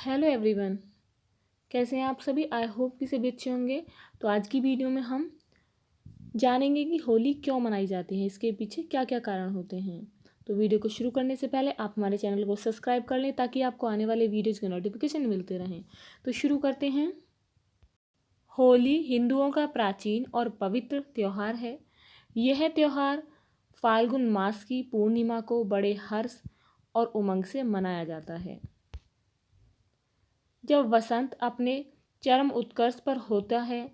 Hello everyone, कैसे हैं आप सभी। आई होप कि सभी अच्छे होंगे। तो आज की वीडियो में हम जानेंगे कि होली क्यों मनाई जाती है, इसके पीछे क्या क्या कारण होते हैं। तो वीडियो को शुरू करने से पहले आप हमारे चैनल को सब्सक्राइब कर लें ताकि आपको आने वाले वीडियोज़ के नोटिफिकेशन मिलते रहें। तो शुरू करते हैं। होली हिंदुओं का प्राचीन और पवित्र त्यौहार है। यह त्यौहार फाल्गुन मास की पूर्णिमा को बड़े हर्ष और उमंग से मनाया जाता है। जब वसंत अपने चरम उत्कर्ष पर होता है,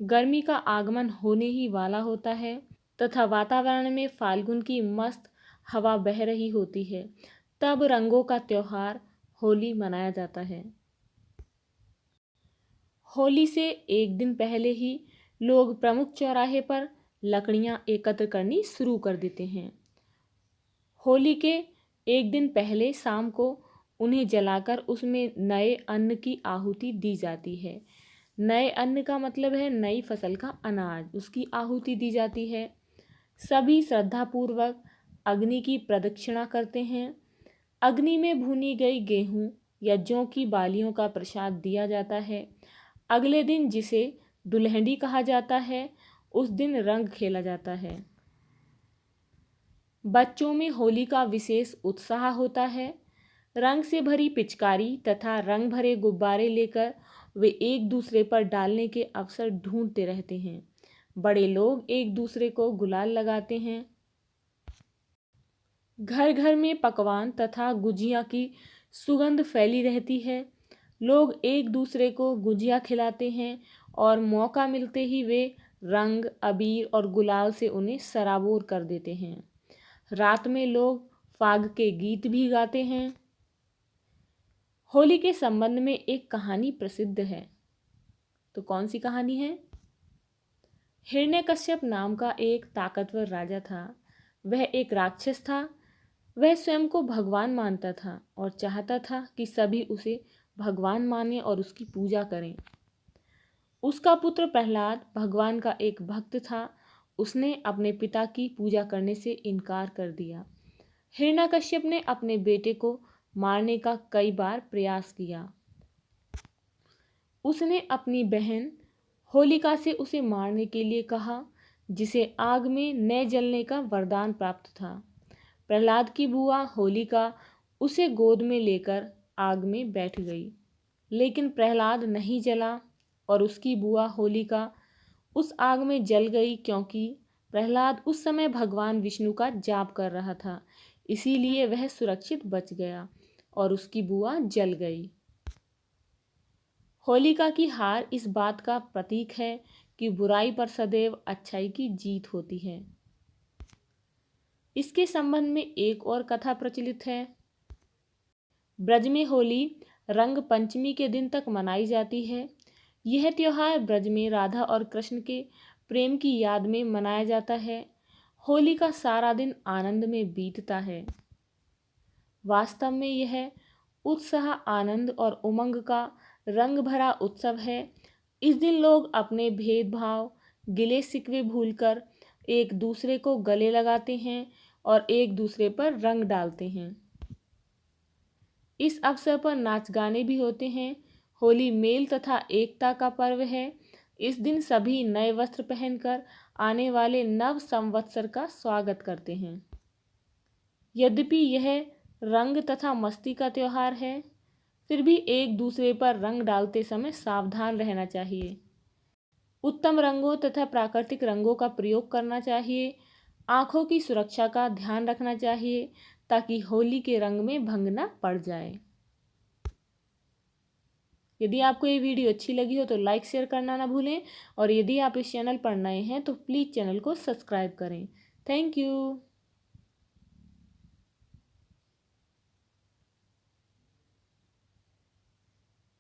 गर्मी का आगमन होने ही वाला होता है तथा वातावरण में फाल्गुन की मस्त हवा बह रही होती है, तब रंगों का त्यौहार होली मनाया जाता है। होली से एक दिन पहले ही लोग प्रमुख चौराहे पर लकड़ियां एकत्र करनी शुरू कर देते हैं। होली के एक दिन पहले शाम को उन्हें जलाकर उसमें नए अन्न की आहुति दी जाती है। नए अन्न का मतलब है नई फसल का अनाज, उसकी आहुति दी जाती है। सभी श्रद्धापूर्वक अग्नि की प्रदक्षिणा करते हैं। अग्नि में भुनी गई गेहूं या जौ की बालियों का प्रसाद दिया जाता है। अगले दिन, जिसे दुल्हड़ी कहा जाता है, उस दिन रंग खेला जाता है। बच्चों में होली का विशेष उत्साह होता है। रंग से भरी पिचकारी तथा रंग भरे गुब्बारे लेकर वे एक दूसरे पर डालने के अवसर ढूंढते रहते हैं। बड़े लोग एक दूसरे को गुलाल लगाते हैं। घर घर में पकवान तथा गुजिया की सुगंध फैली रहती है। लोग एक दूसरे को गुजिया खिलाते हैं और मौका मिलते ही वे रंग, अबीर और गुलाल से उन्हें सराबोर कर देते हैं। रात में लोग फाग के गीत भी गाते हैं। होली के संबंध में एक कहानी प्रसिद्ध है। तो कौन सी कहानी है? हिरण्यकश्यप नाम का एक ताकतवर राजा था। वह एक राक्षस था। वह स्वयं को भगवान मानता था और चाहता था कि सभी उसे भगवान माने और उसकी पूजा करें। उसका पुत्र प्रहलाद भगवान का एक भक्त था। उसने अपने पिता की पूजा करने से इनकार कर दिया। हिरण्यकश्यप ने अपने बेटे को मारने का कई बार प्रयास किया। उसने अपनी बहन होलिका से उसे मारने के लिए कहा, जिसे आग में न जलने का वरदान प्राप्त था। प्रहलाद की बुआ होलिका उसे गोद में लेकर आग में बैठ गई, लेकिन प्रहलाद नहीं जला और उसकी बुआ होलिका उस आग में जल गई, क्योंकि प्रहलाद उस समय भगवान विष्णु का जाप कर रहा था। इसीलिए वह सुरक्षित बच गया और उसकी बुआ जल गई। होलिका की हार इस बात का प्रतीक है कि बुराई पर सदैव अच्छाई की जीत होती है। इसके संबंध में एक और कथा प्रचलित है। ब्रज में होली रंग पंचमी के दिन तक मनाई जाती है। यह त्योहार ब्रज में राधा और कृष्ण के प्रेम की याद में मनाया जाता है। होली का सारा दिन आनंद में बीतता है। वास्तव में यह उत्साह, आनंद और उमंग का रंग भरा उत्सव है। इस दिन लोग अपने भेदभाव, गिले शिकवे भूलकर एक दूसरे को गले लगाते हैं और एक दूसरे पर रंग डालते हैं। इस अवसर पर नाच गाने भी होते हैं। होली मेल तथा एकता का पर्व है। इस दिन सभी नए वस्त्र पहनकर आने वाले नव संवत्सर का स्वागत करते हैं। यद्यपि यह रंग तथा मस्ती का त्यौहार है, फिर भी एक दूसरे पर रंग डालते समय सावधान रहना चाहिए। उत्तम रंगों तथा प्राकृतिक रंगों का प्रयोग करना चाहिए। आँखों की सुरक्षा का ध्यान रखना चाहिए ताकि होली के रंग में भंग न पड़ जाए। यदि आपको ये वीडियो अच्छी लगी हो तो लाइक शेयर करना ना भूलें, और यदि आप इस चैनल पर नए हैं तो प्लीज़ चैनल को सब्सक्राइब करें। Thank you.